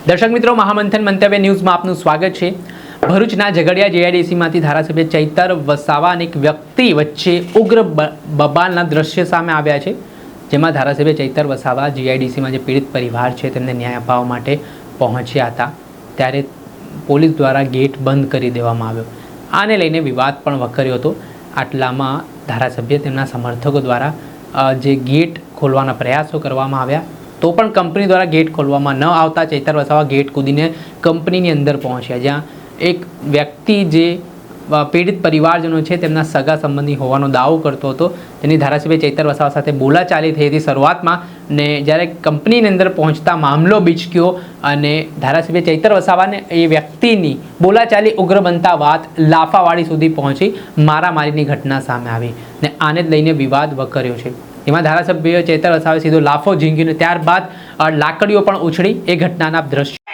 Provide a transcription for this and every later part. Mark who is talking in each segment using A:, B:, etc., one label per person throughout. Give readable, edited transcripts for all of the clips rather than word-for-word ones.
A: દર્શક મિત્રો, મહામંથન મંતવ્ય ન્યૂઝમાં આપનું સ્વાગત છે। ભરૂચના ઝઘડિયા જીઆઈડીસીમાંથી ધારાસભ્ય ચૈતર વસાવા અને એક વ્યક્તિ વચ્ચે ઉગ્ર બબાલના દ્રશ્ય સામે આવ્યા છે, જેમાં ધારાસભ્ય ચૈતર વસાવા જીઆઈડીસીમાં જે પીડિત પરિવાર છે તેમને ન્યાય અપાવવા માટે પહોંચ્યા હતા, ત્યારે પોલીસ દ્વારા ગેટ બંધ કરી દેવામાં આવ્યો। આને લઈને વિવાદ પણ વકર્યો હતો। આટલામાં ધારાસભ્ય તેમના સમર્થકો દ્વારા જે ગેટ ખોલવાના પ્રયાસો કરવામાં આવ્યા, તો પણ કંપની દ્વારા ગેટ ખોલવામાં ન આવતા ચૈતર વસાવા ગેટ કૂદીને કંપનીની અંદર પહોંચ્યા, જ્યાં એક વ્યક્તિ જે પીડિત પરિવારજનો છે તેમના સગા સંબંધી હોવાનો દાવો કરતો હતો, તેની ધારાસભ્ય ચૈતર વસાવા સાથે બોલાચાલી થઈ હતી શરૂઆતમાં, ને જ્યારે કંપનીની અંદર પહોંચતા મામલો બીચક્યો અને ધારાસભ્ય ચૈતર વસાવાને એ વ્યક્તિની બોલાચાલી ઉગ્ર બનતા વાત લાફાવાળી સુધી પહોંચી મારામારીની ઘટના સામે આવી ને આને જ લઈને વિવાદ વકર્યો છે। એમાં ધારાસભ્ય ચૈતર વસાવે સીધો લાફો ઝીંક્યો, ત્યારબાદ લાકડીઓ પણ ઉછળી। એ ઘટનાના દ્રશ્ય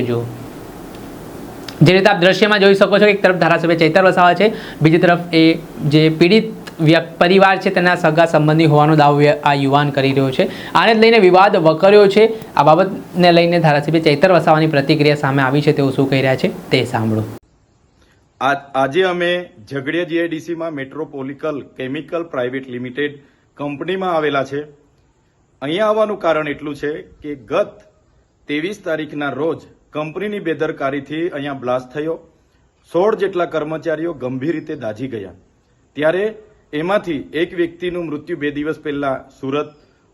A: જો જે રીતે આપ દ્રશ્યમાં જોઈ શકો છો, એક તરફ ધારાસભ્ય ચૈતર વસાવા છે, બીજી તરફ એ જે પીડિત પરિવાર છે તેના સગા સંબંધી હોવાનો દાવો આ યુવાન કરી રહ્યો છે। આને જ લઈને વિવાદ વકર્યો છે। આ બાબતને લઈને ધારાસભ્ય ચૈતર વસાવાની પ્રતિક્રિયા સામે આવી છે, તેઓ શું કહી રહ્યા છે તે સાંભળો।
B: આજે અમે ઝઘડિયા જીઆઈડીસીમાં મેટ્રોપોલિકલ કેમિકલ પ્રાઇવેટ લિમિટેડ કંપનીમાં આવેલા છે। અહીંયા આવવાનું કારણ એટલું છે કે ગત 23 તારીખના રોજ કંપનીની બેદરકારીથી અહીંયા બ્લાસ્ટ થયો। 16 જેટલા કર્મચારીઓ ગંભીર રીતે દાઝી ગયા। ત્યારે એમાંથી એક વ્યક્તિનું મૃત્યુ 2 દિવસ પહેલા સુરત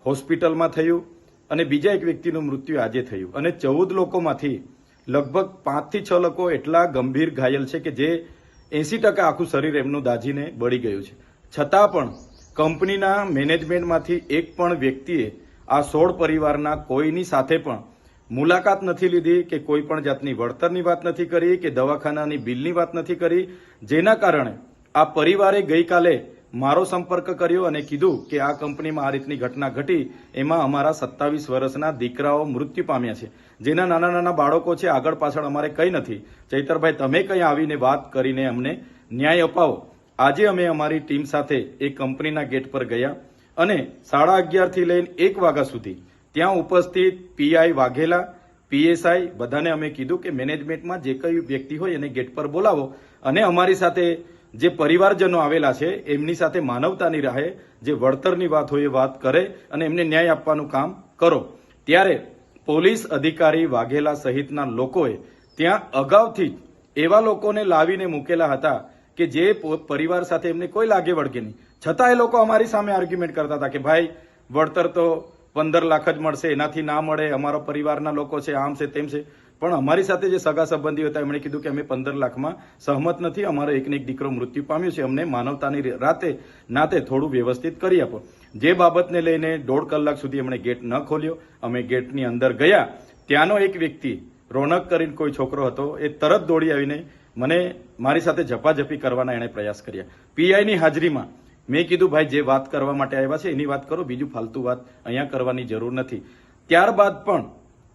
B: હોસ્પિટલમાં થયું અને બીજા એક વ્યક્તિનું મૃત્યુ આજે થયું અને 14 લોકોમાંથી લગભગ 5 થી 6 લોકો એટલા ગંભીર ઘાયલ છે કે જે 80% આખું શરીર એમનું દાઝીને બળી ગયું છે। છતાં પણ કંપનીના મેનેજમેન્ટમાંથી એક પણ વ્યક્તિએ આ 16 પરિવારના કોઈની સાથે પણ મુલાકાત નથી લીધી કે કોઈ પણ જાતની વળતરની વાત નથી કરી કે દવાખાનાની બિલની વાત નથી કરી, જેના કારણે આ પરિવારે ગઈકાલે મારો સંપર્ક કર્યો અને કીધું કે આ કંપનીમાં આ રીતની ઘટના ઘટી, એમાં અમારા 27 વર્ષના દીકરાઓ મૃત્યુ પામ્યા છે, જેના નાના નાના બાળકો છે, આગળ પાછળ અમારે કંઈ નથી। ચૈતરભાઈ, તમે કંઈ આવીને વાત કરીને અમને ન્યાય અપાવો। આજે અમે અમારી ટીમ સાથે એ કંપનીના ગેટ પર ગયા અને 11:30 થી લઈને 1 વાગ્યા સુધી ત્યાં ઉપસ્થિત પીઆઈ વાઘેલા, પીએસઆઈ બધાને અમે કીધું કે મેનેજમેન્ટમાં જે કઈ વ્યક્તિ હોય એને ગેટ પર બોલાવો અને અમારી સાથે જે પરિવારજનો આવેલા છે એમની સાથે માનવતાની રાહે જે વળતરની વાત હોય એ વાત કરે અને એમને ન્યાય આપવાનું કામ કરો। ત્યારે પોલીસ અધિકારી વાઘેલા સહિતના લોકોએ ત્યાં અગાઉથી જ એવા લોકોને લાવીને મૂકેલા હતા કે જે પરિવાર સાથે એમને કોઈ લાગે વળગે નહીં, છતાં એ લોકો અમારી સામે આર્ગ્યુમેન્ટ કરતા હતા કે ભાઈ વળતર તો 15 લાખ જ મળશે, એનાથી ના મળે, અમારા પરિવારના લોકો છે, આમ છે તેમ છે। પણ અમારી સાથે જે સગા સંબંધી હતા એમણે કીધું કે અમે 15 લાખમાં સહમત નથી, અમારો એકને એક દીકરો મૃત્યુ પામ્યો છે, અમને માનવતાની નાતે થોડું વ્યવસ્થિત કરી આપો। જે બાબતને લઈને 1.5 કલાક સુધી એમણે ગેટ ન ખોલ્યો। અમે ગેટની અંદર ગયા, ત્યાંનો એક વ્યક્તિ રોનક કરીને કોઈ છોકરો હતો, એ તરત દોડી આવીને મને મારી સાથે ઝપાઝપી કરવાના એણે પ્રયાસ કર્યા। પીઆઈની હાજરીમાં મેં કીધું ભાઈ જે વાત કરવા માટે આવ્યા છે એની વાત કરો, બીજું ફાલતુ વાત અહીંયા કરવાની જરૂર નથી। ત્યારબાદ પણ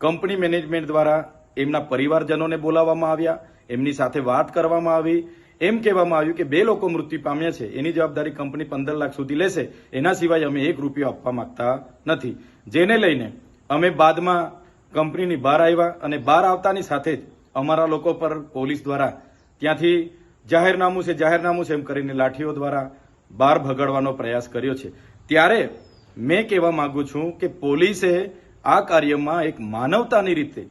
B: કંપની મેનેજમેન્ટ દ્વારા એમના પરિવારજનોને બોલાવવામાં આવ્યા, એમની સાથે વાત કરવામાં આવી, એમ કહેવામાં આવ્યું કે 2 લોકો મૃત્યુ પામ્યા છે, એની જવાબદારી કંપની 15 લાખ સુધી લેશે, એના સિવાય અમે 1 રૂપિયો આપવા માંગતા નથી। જેને લઈને અમે બાદમાં કંપનીની બહાર આવ્યા અને બહાર આવતાની સાથે જ અમારા લોકો પર પોલીસ દ્વારા ત્યાંથી જાહેરનામું છે એમ કરીને લાઠીઓ દ્વારા બહાર ભગાડવાનો પ્રયાસ કર્યો છે। ત્યારે મેં કહેવા માંગુ છું કે પોલીસે આ કાર્યમાં એક માનવતાની રીતે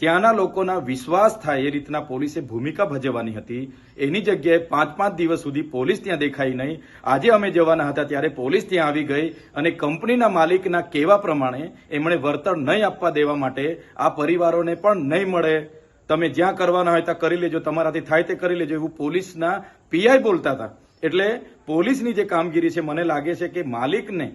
B: ત્યાંના લોકોના વિશ્વાસ થાય એ રીતના પોલીસે ભૂમિકા ભજવવાની હતી। એની જગ્યાએ 5-5 દિવસ સુધી પોલીસ ત્યાં દેખાઈ નહીં। આજે અમે જવાના હતા ત્યારે પોલીસ ત્યાં આવી ગઈ અને કંપનીના માલિકના કહેવા પ્રમાણે એમણે વળતર નહીં આપવા દેવા માટે આ પરિવારોને પણ નહીં મળે તમે જ્યાં કરવાના હોય ત્યાં કરી લેજો, તમારાથી થાય તે કરી લેજો, એવું પોલીસના પીઆઈ બોલતા હતા. એટલે પોલીસની જે કામગીરી છે મને લાગે છે કે માલિકને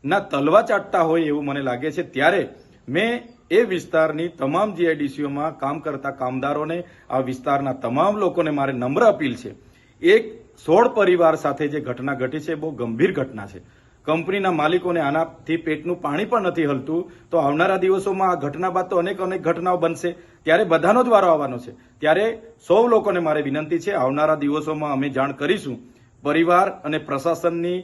B: ના તલવા ચાટતા હોય એવું મને લાગે છે. ત્યારે મેં એ વિસ્તારની તમામ જીઆઈડીસીઓમાં કામ કરતા કામદારોને, આ વિસ્તારના તમામ લોકોને મારે નમ્ર અપીલ છે. એક 16 પરિવાર સાથે જે ઘટના ઘટી છે બહુ ગંભીર ઘટના છે. કંપનીના માલિકોને આનાથી પેટનું પાણી પણ નથી હલતું. તો આવનારા દિવસોમાં આ ઘટના બાદ તો અનેક ઘટનાઓ બનશે, ત્યારે બધાનો જ વારો આવવાનો છે. ત્યારે સૌ લોકોને મારે વિનંતી છે, આવનારા દિવસોમાં અમે જાણ કરીશું, પરિવાર અને પ્રશાસનની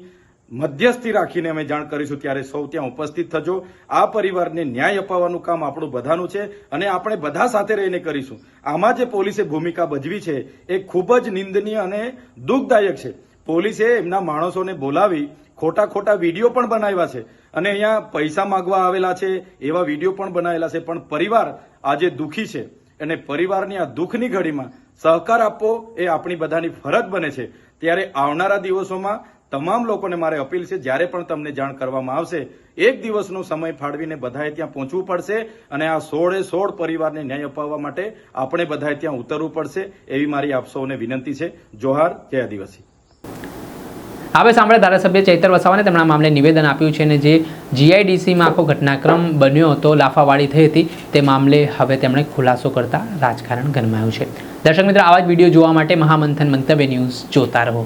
B: મધ્યસ્થી રાખીને અમે જાણ કરીશું. ત્યારે સૌ ત્યાં ઉપસ્થિત થજો. આ પરિવારને ન્યાય અપાવવાનું કામ આપણું બધાનું છે અને આપણે બધા સાથે રહીને કરીશું. આમાં જે પોલીસે ભૂમિકા ભજવી છે એ ખૂબ જ નિંદનીય અને દુઃખદાયક છે. પોલીસે એમના માણસોને બોલાવી ખોટા વિડીયો પણ બનાવ્યા છે અને અહીંયા પૈસા માંગવા આવેલા છે એવા વિડીયો પણ બનાવેલા છે. પણ પરિવાર આજે દુઃખી છે અને પરિવારની આ દુઃખની ઘડીમાં સહકાર આપવો એ આપણી બધાની ફરજ બને છે. ત્યારે આવનારા દિવસોમાં તમામ લોકોને મારે અપીલ છે, જ્યારે પણ તમને જાણ કરવામાં આવશે, એક દિવસનો સમય ફાળવીને બધાએ ત્યાં પહોંચવું પડશે અને આ 16 પરિવારને ન્યાય અપાવવા માટે આપણે બધાએ ત્યાં ઉતરવું પડશે, એવી મારી આપ સૌને વિનંતી છે. જોહાર, જય આદિવાસી.
A: હવે સાંભળે ધારાસભ્ય ચૈતર વસાવાને તેમના મામલે નિવેદન આપ્યું છે અને જે જીઆઈડીસીમાં આખો ઘટનાક્રમ બન્યો હતો, લાફાવાળી થઈ હતી, તે મામલે હવે તેમણે ખુલાસો કરતા રાજકારણ ગરમાયું છે. દર્શક મિત્રો, આવા જ વિડીયો જોવા માટે મહામંથન મંતવ્ય ન્યૂઝ જોતા રહો.